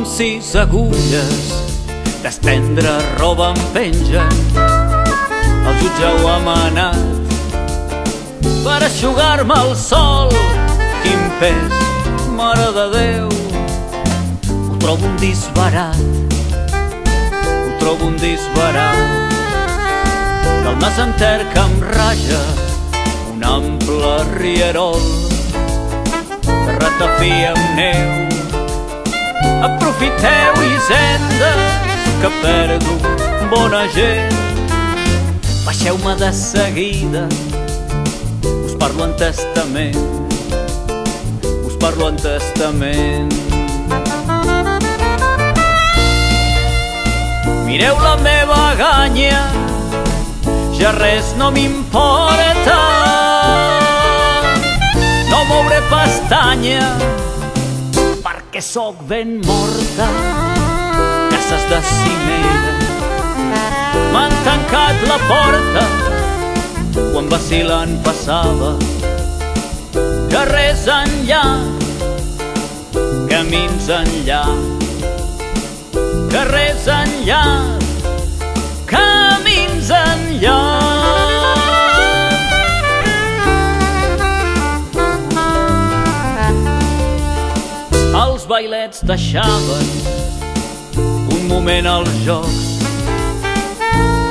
amb 6 agulles d'estendre roba em pengen. El jutge ho ha manat per eixugar-me el sol. Quin pes, mare de Déu, ho trobo un disbarat, ho trobo un disbarat. Del nas enter que em raja un ample rierol que ratafia amb neu. Aprofiteu, hisendes, que perdo bona gent. Baixeu-me de seguida, us parlo en testament, us parlo en testament. Mireu la meva ganya, ja res no m'importa. No mouré pestanya, perquè sóc ben morta. Cases de cimera m'han tancat la porta quan vacilant passava. Carrers enllà, camins enllà, carrers enllà, camins enllà. Els bailets deixaven un moment als jocs,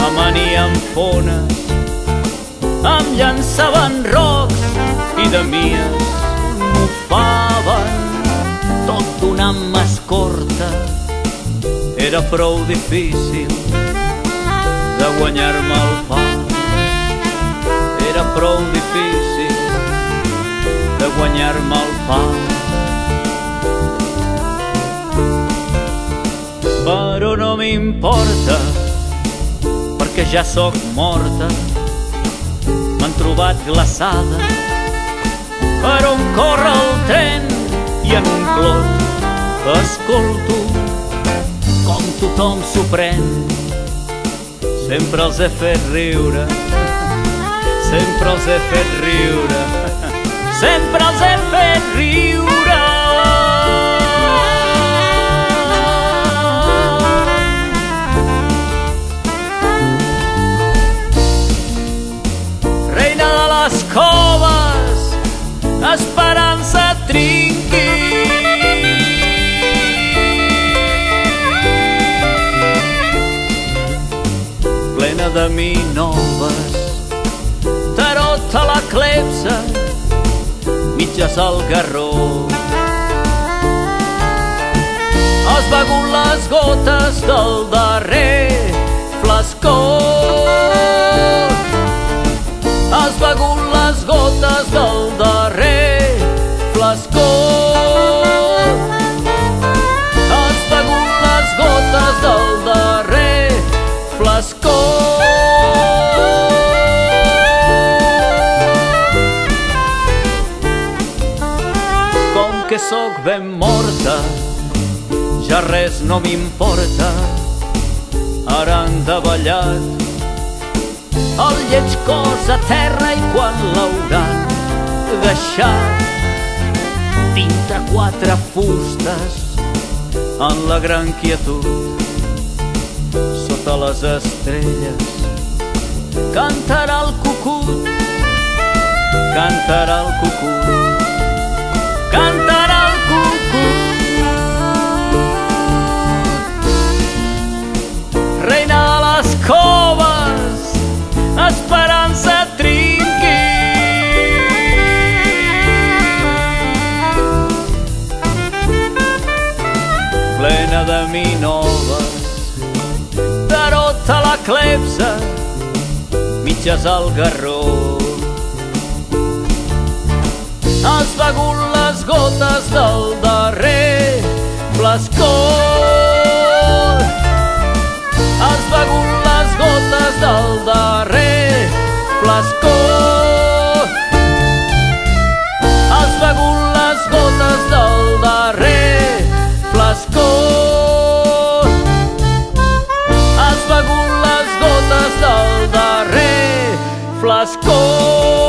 amanien fones, em llançaven rocs i de mies m'ofaven, tot donant-me escorta. Era prou difícil de guanyar-me el pa, era prou difícil de guanyar-me el pa. Però no m'importa, perquè ja sóc morta. M'han trobat glaçada per on corre el tren i en un clot escolto com tothom s'ho pren. Sempre els he fet riure, sempre els he fet riure, sempre els he fet riure. Reina de les coves, esperança trinqui. Plena de mi noves, tarot a la clepsa, mitges al garró. Has begut les gotes del darrer flascó. Has begut les gotes del darrer flascó. Has begut les gotes del darrer flascó. Com que sóc ben morta, ja res no m'importa. Ara han davallat el lleig cos a terra i quan l'hauran deixat dintre 4 fustes en la gran quietud sota les estrelles cantarà el cucut, cantarà el cucut, cantarà el cucut. Reina de les coves, esperança trinqui. Plena de mi noves, tarot a la clepsa, mitges al garró. Has begut les gotes del darrer flascó. Has begut les gotes del darrer flascó. Has begut les gotes del darrer flascó. Has begut les gotes del darrer flascó.